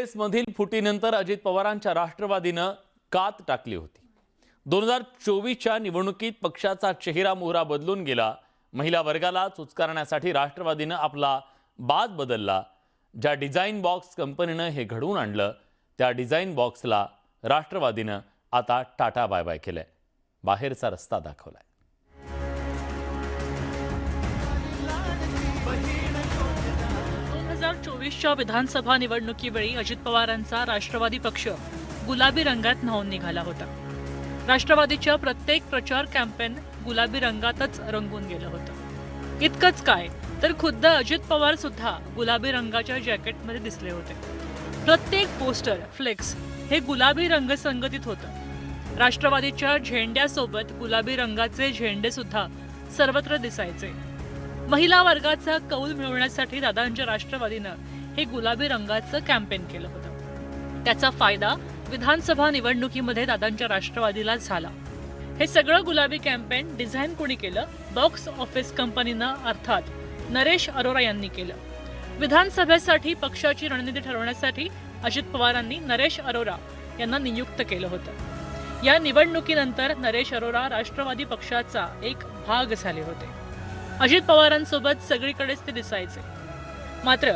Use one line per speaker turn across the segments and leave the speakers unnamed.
काँग्रेसमधील फुटीनंतर अजित पवारांच्या राष्ट्रवादीनं कात टाकली होती। 2024च्या निवडणुकीत पक्षाचा चेहरा मोहरा बदलून गेला। महिला वर्गाला चुचकारण्यासाठी राष्ट्रवादीनं आपला बाज बदलला। ज्या डिझाइन बॉक्स कंपनीनं हे घडवून आणलं त्या डिझाइन बॉक्सला राष्ट्रवादीनं आता टाटा बाय बाय केलंय, बाहेरचा रस्ता दाखवलाय।
2024च्या विधानसभा निवडणुकीवेळी अजित पवारांचा राष्ट्रवादी पक्ष गुलाबी रंगात न्हाऊन निघाला होता। राष्ट्रवादीच्या प्रत्येक प्रचार कॅम्पेन गुलाबी रंगातच रंगून गेलं होतं। इतकंच काय तर खुद्द अजित पवार सुद्धा गुलाबी रंगाच्या जॅकेटमध्ये दिसले होते। प्रत्येक पोस्टर फ्लेक्स हे गुलाबी रंगसंगतीत होतं। राष्ट्रवादीच्या झेंड्यासोबत गुलाबी रंगाचे झेंडे सुद्धा सर्वत्र दिसायचे। महिला वर्गाचा कौल मिळवण्यासाठी दादांच्या राष्ट्रवादीनं हे गुलाबी रंगाचं कॅम्पेन केलं होतं। त्याचा फायदा विधानसभा निवडणुकीमध्ये दादांच्या राष्ट्रवादीला झाला। हे सगळं गुलाबी कॅम्पेन डिझाइन कोणी केलं? बॉक्स ऑफिस कंपनीनं, अर्थात नरेश अरोरा यांनी केलं। विधानसभेसाठी पक्षाची रणनीती ठरवण्यासाठी अजित पवारांनी नरेश अरोरा यांना नियुक्त केलं होतं। या निवडणुकीनंतर नरेश अरोरा राष्ट्रवादी पक्षाचा एक भाग झाले होते। अजित पवारांसोबत सगळीकडेच ते दिसायचे। मात्र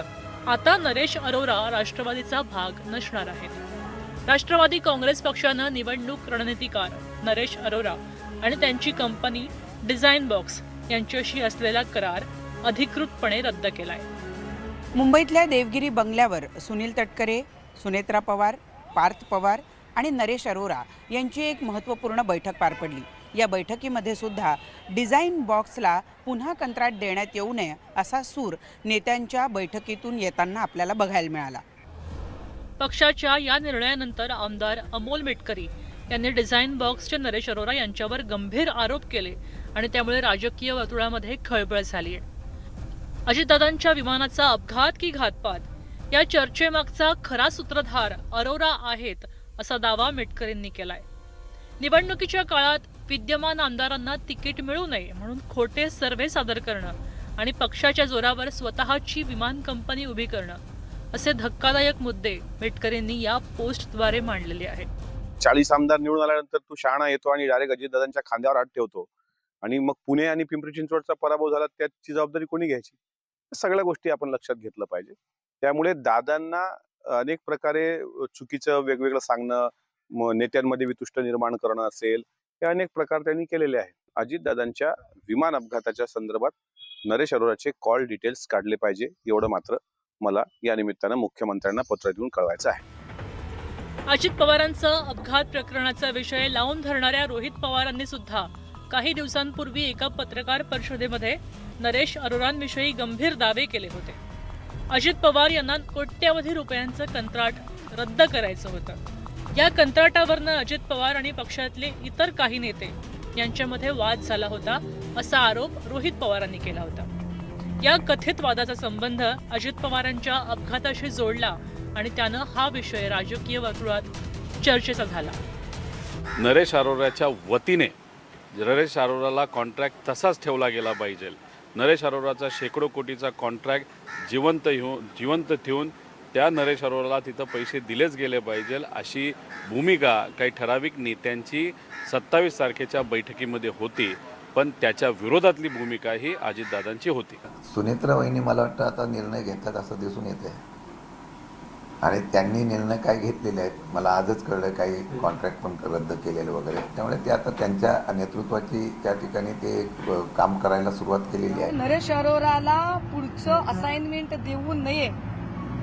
आता नरेश अरोरा राष्ट्रवादीचा भाग नसणार आहेत। राष्ट्रवादी काँग्रेस पक्षानं निवडणूक रणनीतिकार नरेश अरोरा आणि त्यांची कंपनी डिझाइन बॉक्स यांच्याशी असलेला करार अधिकृतपणे रद्द केलाय।
मुंबईतल्या देवगिरी बंगल्यावर सुनील तटकरे, सुनेत्रा पवार, पार्थ पवार आणि नरेश अरोरा यांची एक महत्त्वपूर्ण बैठक पार पडली। या बैठकीमध्ये सुद्धा डिझाइन बॉक्सला पुन्हा कंत्राट देण्यात येऊ नये असा सूर नेत्यांच्या बैठकीतून येताना आपल्याला बघायला मिळाला।
पक्षाच्या या निर्णयानंतर आमदार अमोल मेटकरी यांनी डिझाइन बॉक्सचे नरेश अरोरा यांच्यावर गंभीर आरोप केले आणि त्यामुळे राजकीय वर्तुळामध्ये खळबळ झाली आहे। अजितदादांच्या विमानाचा अपघात की घातपात या चर्चेमागचा खरा सूत्रधार अरोरा आहेत असा दावा मेटकरींनी केलाय। निवडणुकीच्या काळात विद्यमान आमदारांना तिकीट मिळू नये म्हणून खोटे सर्व्हे सादर करणं आणि पक्षाच्या जोरावर स्वतःची विमान कंपनी उभी करणं असे धक्कादायक मुद्दे मेटकरींनी या पोस्टद्वारे मांडलेले आहेत।
40 आमदार निवडून आल्यानंतर तू शहाणा येतो आणि डायरेक्ट अजितदादांच्या खांद्यावर हात ठेवतो आणि मग पुणे आणि पिंपरी चिंचवडचा पराभव झाला त्याची जबाबदारी कोणी घ्यायची? सगळ्या गोष्टी आपण लक्षात घेतलं पाहिजे। त्यामुळे दादांना अनेक प्रकारे चुकीचं वेगवेगळं सांगणं, नेत्यांमध्ये वितुष्ट निर्माण करणं असेल, हे अनेक प्रकार त्यांनी केलेले आहेत। अजितदादांच्या विमान अपघाताच्या संदर्भात नरेश अरोराचे कॉल डिटेल्स काढले पाहिजे, एवढं मात्र मला या निमित्तानं मुख्यमंत्र्यांना पत्र देऊन कळवायचं आहे।
अजित पवारांचं अपघात प्रकरणाचा विषय लावून धरणाऱ्या रोहित पवारांनी सुद्धा काही दिवसांपूर्वी एका पत्रकार परिषदेमध्ये नरेश अरोरांविषयी गंभीर दावे केले होते। अजित पवार यांना कोट्यवधी रुपयांचं कंत्राट रद्द करायचं होतं। या कंत्राटावरनं अजित पवार आणि पक्षातले इतर काही नेते यांच्यामध्ये वाद झाला होता असा आरोप रोहित पवारांनी केला होता। या कथित वादाचा संबंध अजित पवारांच्या अपघाताशी जोडला आणि त्यानं हा विषय राजकीय वर्तुळात चर्चेचा झाला।
नरेश अरोराच्या वतीने नरेश अरोराला कॉन्ट्रॅक्ट तसाच ठेवला गेला पाहिजे। नरेश अरोराचा शेकडो कोटीचा कॉन्ट्रॅक्ट जिवंत ठेवून त्या नरेश अरोराला तिथं पैसे दिलेच गेले पाहिजे अशी भूमिका काही ठराविक नेत्यांची 27 तारखेच्या बैठकीमध्ये होती, पण त्याच्या विरोधातली भूमिका ही अजितदादांची होती।
सुनेत्रा वहिनी मला वाटतं आता निर्णय घेतात असं दिसून येते आणि त्यांनी निर्णय काय घेतलेले आहेत मला आजच कळलं, काही कॉन्ट्रॅक्ट पण रद्द केलेले वगैरे। त्यामुळे ते आता त्यांच्या नेतृत्वाची त्या ठिकाणी ते काम करायला सुरुवात केलेली आहे।
नरेश अरोराला पुढचं असाइनमेंट देऊ नये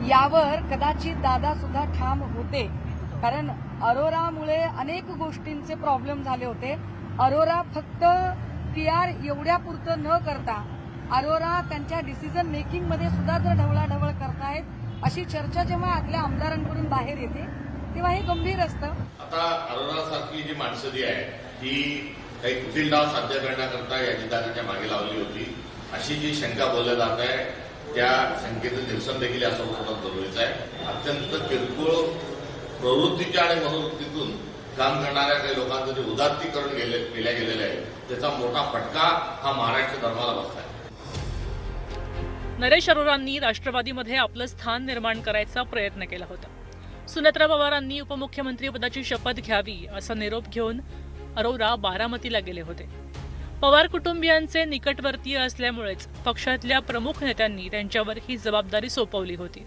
यावर कदाचित दादा सुद्धा ठाम होते, कारण अरोरामुळे अनेक गोष्टींचे प्रॉब्लेम झाले होते। अरोरा फक्त PR एवढ्यापुरतं न करता अरोरा त्यांच्या डिसिजन मेकिंग मध्ये सुद्धा जर ढवळाढवळ करतायत अशी चर्चा जेव्हा आपल्या आमदारांकडून बाहेर येते तेव्हा हे गंभीर असतं।
आता अरोरा सारखी जी माणसं जी आहे ती काही कुटील डाव साध्य करण्याकरता अजितदादांच्या मागे लावली होती अशी जी शंका बोलल्या जात आहे त्या शंकेचं निरसन देखील असं होणं जरुरीचं आहे। अत्यंत किरकोळ प्रवृत्तीच्या आणि मनोवृत्तीतून काम करणाऱ्या काही लोकांचं जे उदात्तीकरण केल्या गेलेलं आहे त्याचा मोठा फटका हा महाराष्ट्र धर्माला बसला आहे।
नरेश अरोरांनी राष्ट्रवादीमध्ये आपलं स्थान निर्माण करायचा प्रयत्न केला होता। सुनेत्रा पवारांनी उपमुख्यमंत्री पदाची शपथ घ्यावी असा निरोप घेऊन अरोरा बारामतीला गेले होते. पवार कुटुंबियांचे निकटवर्तीय असल्यामुळेच पक्षातल्या प्रमुख नेत्यांनी त्यांच्यावर ही जबाबदारी सोपवली होती.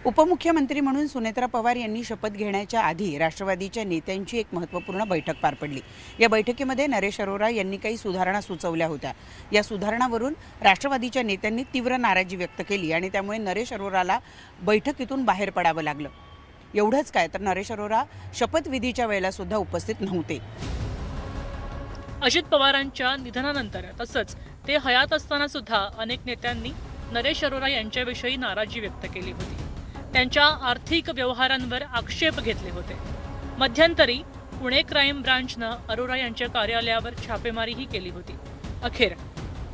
उपमुख्यमंत्री म्हणून सुनेत्रा पवार यांनी शपथ घेण्याच्या आधी राष्ट्रवादीच्या नेत्यांची एक महत्त्वपूर्ण बैठक पार पडली. या बैठकीमध्ये नरेश अरोरा यांनी काही सुधारणा सुचवल्या होत्या. या सुधारणावरून राष्ट्रवादीच्या नेत्यांनी तीव्र नाराजी व्यक्त केली आणि त्यामुळे नरेश अरोराला बैठकीतून बाहेर पडावं लागलं. एवढंच काय तर नरेश अरोरा शपथविधीच्या वेळेला सुद्धा उपस्थित नव्हते.
अजित पवारांच्या निधनानंतर तसंच ते हयात असताना सुद्धा अनेक नेत्यांनी नरेश अरोरा यांच्याविषयी नाराजी व्यक्त केली होती. त्यांच्या आर्थिक व्यवहारांवर आक्षेप घेतले होते. मध्यंतरी पुणे क्राईम ब्रांचनं अरोरा यांच्या कार्यालयावर छापेमारीही केली होती. अखेर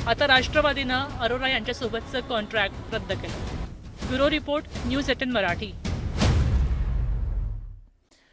आता राष्ट्रवादीनं अरोरा यांच्यासोबतचं कॉन्ट्रॅक्ट रद्द केलं. Bureau report, news 18 Marathi.